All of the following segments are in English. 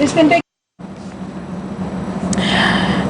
It's been big.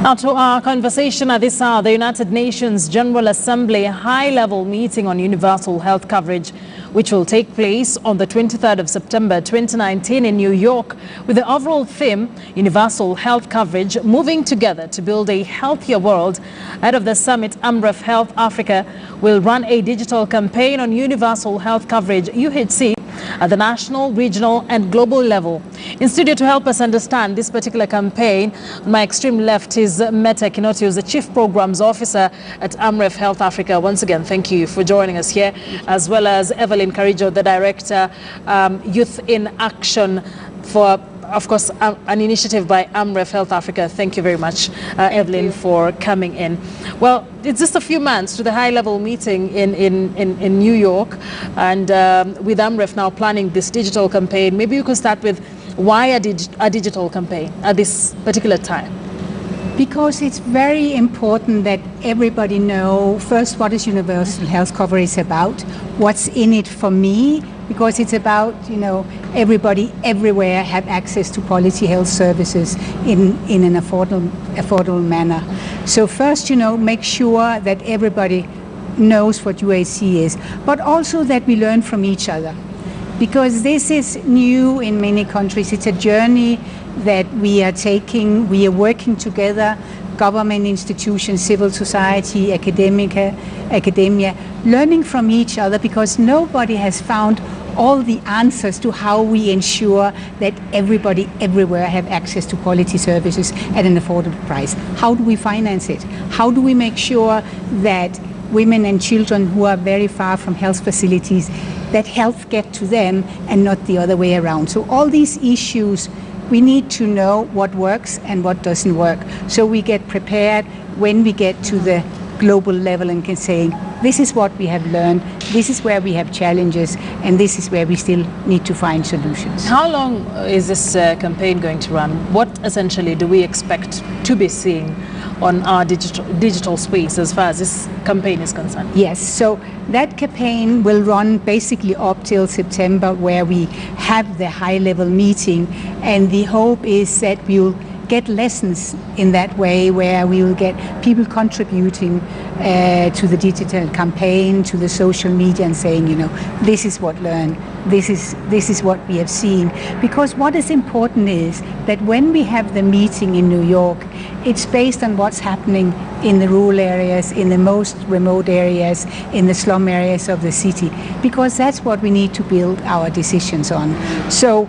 Now to our conversation at this hour, the United Nations General Assembly high-level meeting on universal health coverage, which will take place on the 23rd of September 2019 in New York, with the overall theme, Universal Health Coverage, moving together to build a healthier world. Ahead of the summit, AMREF Health Africa will run a digital campaign on universal health coverage, UHC, at the national, regional and global level. In studio to help us understand this particular campaign, on my extreme left is Meta Kinoti, who's the Chief Programs Officer at AMREF Health Africa. Once again, thank you for joining us here, as well as Evelyn Karijo, the Director, Youth in Action for, of course, an initiative by AMREF Health Africa. Thank you very much, Evelyn, for coming in. Well, it's just a few months to the high-level meeting in New York, and with AMREF now planning this digital campaign, maybe you could start with why a digital campaign at this particular time? Because it's very important that everybody know first what is universal health coverage about, what's in it for me, because it's about, everybody everywhere have access to quality health services in an affordable manner. So first, make sure that everybody knows what UHC is, but also that we learn from each other. Because this is new in many countries. It's a journey that we are taking. We are working together, government institutions, civil society, academia, learning from each other, because nobody has found all the answers to how we ensure that everybody everywhere have access to quality services at an affordable price. How do we finance it? How do we make sure that women and children who are very far from health facilities, that health get to them and not the other way around? So all these issues, we need to know what works and what doesn't work, so we get prepared when we get to the global level and can say, this is what we have learned, this is where we have challenges, and this is where we still need to find solutions. How long is this campaign going to run? What essentially do we expect to be seeing on our digital space as far as this campaign is concerned? Yes, so that campaign will run basically up till September, where we have the high-level meeting, and the hope is that we'll get lessons in that way, where we will get people contributing to the digital campaign, to the social media, and saying, this is what learned, this is what we have seen. Because what is important is that when we have the meeting in New York, it's based on what's happening in the rural areas, in the most remote areas, in the slum areas of the city, because that's what we need to build our decisions on. So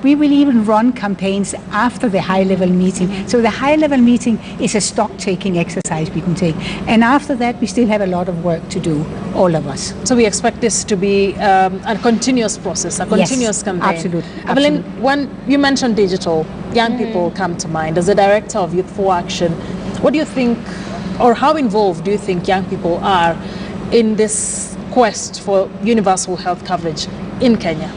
we will even run campaigns after the high-level meeting. So the high-level meeting is a stock-taking exercise we can take. And after that, we still have a lot of work to do, all of us. So we expect this to be a continuous process, a continuous campaign. Absolutely. Evelyn, when you mentioned digital, young people come to mind. As a director of Youth for Action, what do you think, or how involved do you think young people are in this quest for universal health coverage in Kenya?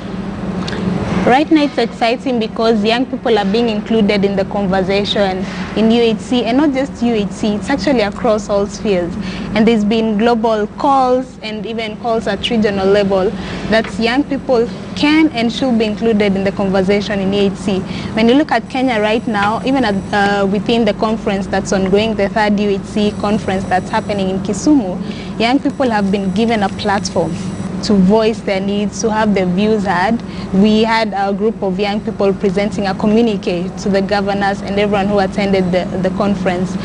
Right now it's exciting because young people are being included in the conversation in UHC, and not just UHC, it's actually across all spheres. And there's been global calls and even calls at regional level that young people can and should be included in the conversation in UHC. When you look at Kenya right now, even within the conference that's ongoing, the third UHC conference that's happening in Kisumu, young people have been given a platform to voice their needs, to have their views heard. We had a group of young people presenting a communique to the governors and everyone who attended the conference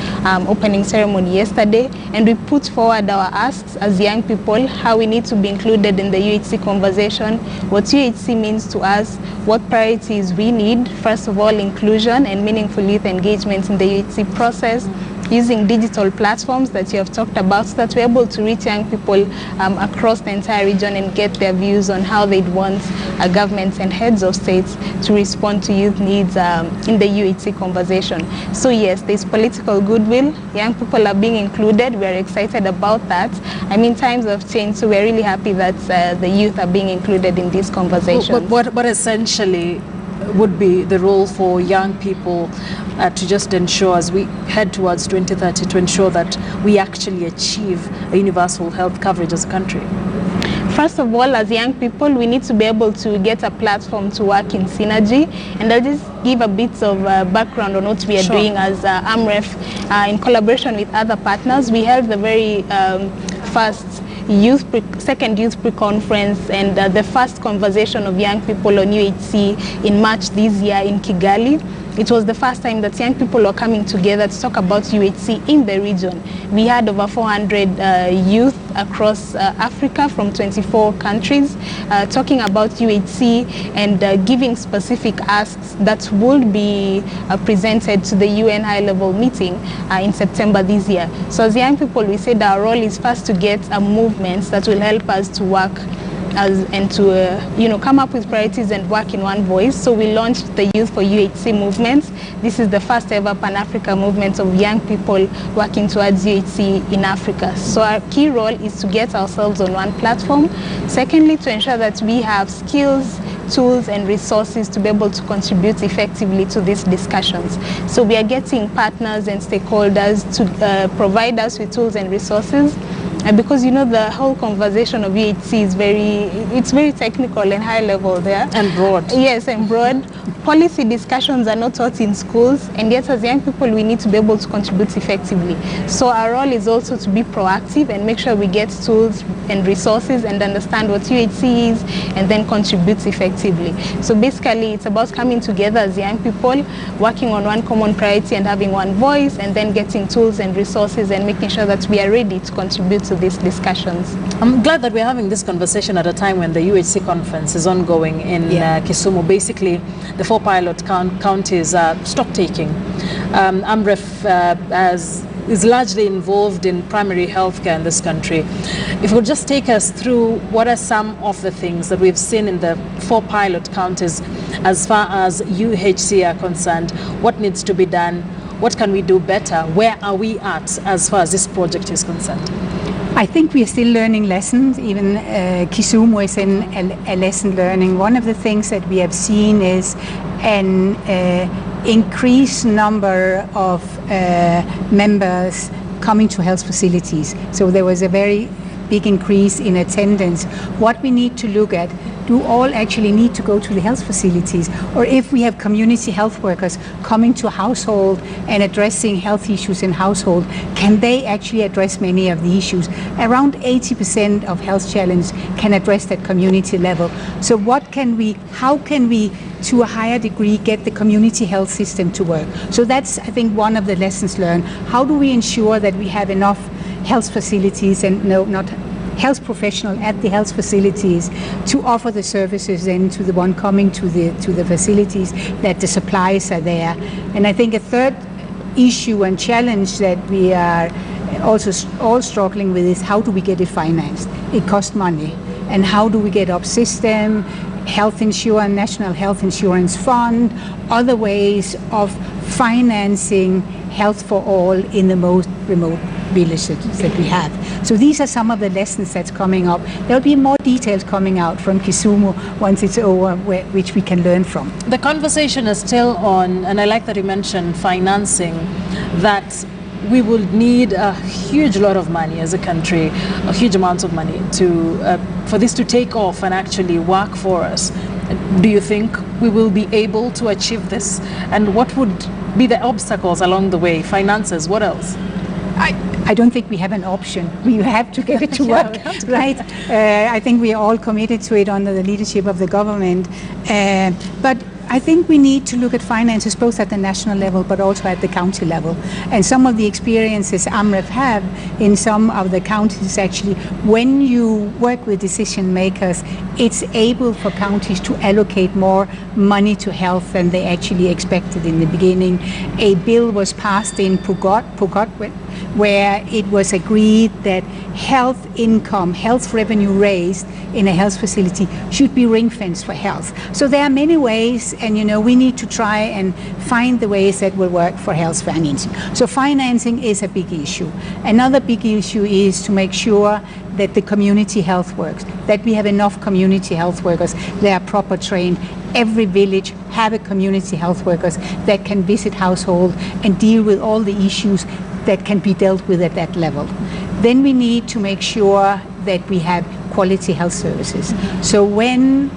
opening ceremony yesterday, and we put forward our asks as young people, how we need to be included in the UHC conversation, what UHC means to us, what priorities we need. First of all, inclusion and meaningful youth engagement in the UHC process, using digital platforms that you have talked about, so that we're able to reach young people across the entire region and get their views on how they'd want governments and heads of states to respond to youth needs in the UHC conversation. So yes, there's political goodwill. Young people are being included. We're excited about that. I mean, times have changed, so we're really happy that the youth are being included in these conversations. What essentially would be the role for young people to just ensure, as we head towards 2030, to ensure that we actually achieve a universal health coverage as a country? First of all, as young people, we need to be able to get a platform to work in synergy. And I'll just give a bit of background on what we are doing as AMREF in collaboration with other partners. We held the very first second youth pre-conference and the first conversation of young people on UHC in March this year in Kigali. It was the first time that young people were coming together to talk about UHC in the region. We had over 400 youth across Africa from 24 countries talking about UHC and giving specific asks that would be presented to the UN high-level meeting in September this year. So as young people, we said our role is first to get movements that will help us to work and to come up with priorities and work in one voice. So we launched the Youth for UHC movements. This is the first ever Pan-Africa movement of young people working towards UHC in Africa. So our key role is to get ourselves on one platform. Secondly, to ensure that we have skills, tools and resources to be able to contribute effectively to these discussions. So we are getting partners and stakeholders to provide us with tools and resources. Because the whole conversation of UHC is very technical and high level there. And broad. Yes, and broad. Policy discussions are not taught in schools, and yet as young people we need to be able to contribute effectively. So our role is also to be proactive and make sure we get tools and resources and understand what UHC is and then contribute effectively. So basically it's about coming together as young people, working on one common priority and having one voice, and then getting tools and resources and making sure that we are ready to contribute to these discussions. I'm glad that we're having this conversation at a time when the UHC conference is ongoing in Kisumu. Basically, the 4 pilot counties are stock-taking. AMREF is largely involved in primary healthcare in this country. If you could just take us through what are some of the things that we've seen in the 4 pilot counties as far as UHC are concerned, what needs to be done, what can we do better, where are we at as far as this project is concerned? I think we are still learning lessons. Even Kisumu is in a lesson learning. One of the things that we have seen is an increased number of members coming to health facilities. So there was a very big increase in attendance. What we need to look at, do all actually need to go to the health facilities? Or if we have community health workers coming to a household and addressing health issues in household, can they actually address many of the issues? Around 80% of health challenges can address that community level. So how can we to a higher degree get the community health system to work? So that's, I think, one of the lessons learned. How do we ensure that we have enough health facilities and not health professional at the health facilities to offer the services then to the one coming to the facilities, that the supplies are there. And I think a third issue and challenge that we are also all struggling with is how do we get it financed? It costs money. And how do we get up system, health insurance, National Health Insurance Fund, other ways of financing health for all in the most remote villages that we have. So these are some of the lessons that's coming up. There'll be more details coming out from Kisumu once it's over, which we can learn from. The conversation is still on, and I like that you mentioned financing, that we will need a huge lot of money as a country, a huge amount of money for this to take off and actually work for us. Do you think we will be able to achieve this? And what would be the obstacles along the way? Finances, what else? I don't think we have an option. We have to get it to work, right? I think we are all committed to it under the leadership of the government. But I think we need to look at finances both at the national level but also at the county level. And some of the experiences AMREF have in some of the counties actually, when you work with decision makers, it's able for counties to allocate more money to health than they actually expected in the beginning. A bill was passed in Pugot, where it was agreed that health income, health revenue raised in a health facility should be ring-fenced for health. So there are many ways, and we need to try and find the ways that will work for health financing. So financing is a big issue. Another big issue is to make sure that the community health works, that we have enough community health workers, they are proper trained. Every village have a community health workers that can visit household and deal with all the issues that can be dealt with at that level. Then we need to make sure that we have quality health services. So when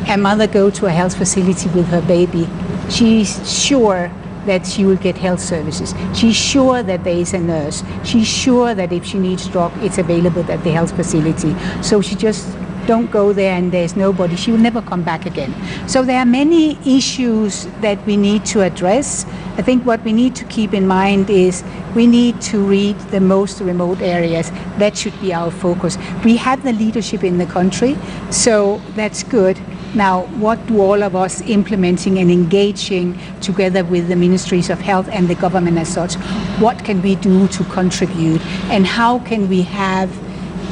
a mother goes to a health facility with her baby, she's sure that she will get health services. She's sure that there is a nurse. She's sure that if she needs drug, it's available at the health facility. So she just don't go there and there's nobody. She will never come back again. So there are many issues that we need to address. I think what we need to keep in mind is we need to reach the most remote areas. That should be our focus. We have the leadership in the country, so that's good. Now, what do all of us implementing and engaging together with the ministries of health and the government as such, what can we do to contribute? And how can we have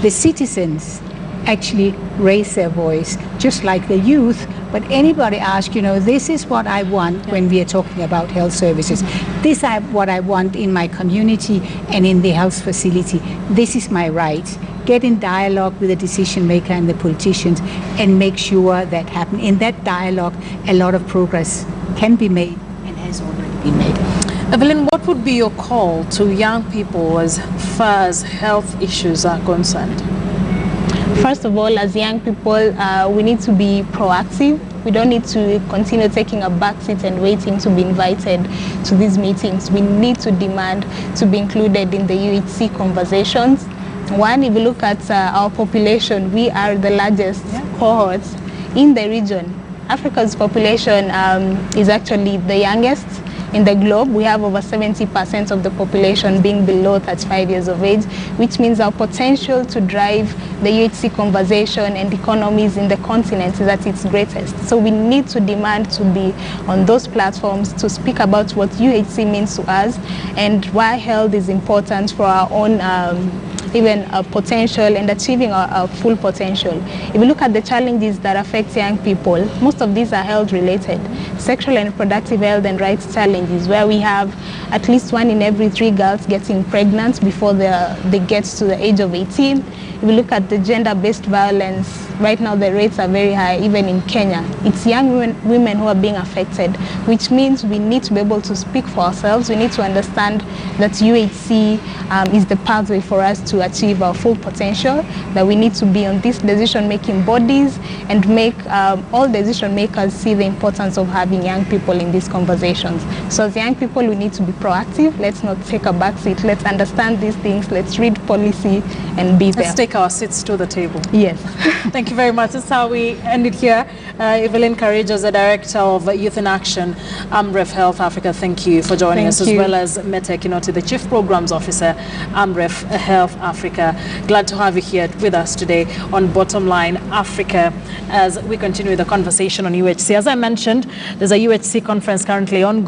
the citizens actually raise their voice, just like the youth? But anybody ask, this is what I want when we are talking about health services. This is what I want in my community and in the health facility. This is my right. Get in dialogue with the decision maker and the politicians and make sure that happens. In that dialogue, a lot of progress can be made and has already been made. Evelyn, what would be your call to young people as far as health issues are concerned? First of all, as young people, we need to be proactive. We don't need to continue taking a backseat and waiting to be invited to these meetings. We need to demand to be included in the UHC conversations. One, if you look at our population, we are the largest cohorts in the region. Africa's population is actually the youngest in the globe. We have over 70% of the population being below 35 years of age, which means our potential to drive the UHC conversation and economies in the continent is at its greatest. So we need to demand to be on those platforms to speak about what UHC means to us and why health is important for our own potential and achieving our full potential. If you look at the challenges that affect young people, most of these are health related. Sexual and reproductive health and rights challenges, where we have at least 1 in every 3 girls getting pregnant before they get to the age of 18. If you look at the gender-based violence, right now the rates are very high, even in Kenya. It's young women who are being affected, which means we need to be able to speak for ourselves. We need to understand that UHC is the pathway for us to achieve our full potential, that we need to be on these decision-making bodies and make all decision makers see the importance of having young people in these conversations. So as young people, we need to be proactive. Let's not take a backseat. Let's understand these things. Let's read policy and be there. Let's take our seats to the table. Yes. Thank you very much. That's how we end it here. Evelyn Courage, as the Director of Youth in Action, AMREF Health Africa, thank you for joining us, as well as Mete Kinoti, the Chief Programs Officer, AMREF Health Africa. Glad to have you here with us today on Bottom Line Africa as we continue the conversation on UHC. As I mentioned, there's a UHC conference currently ongoing.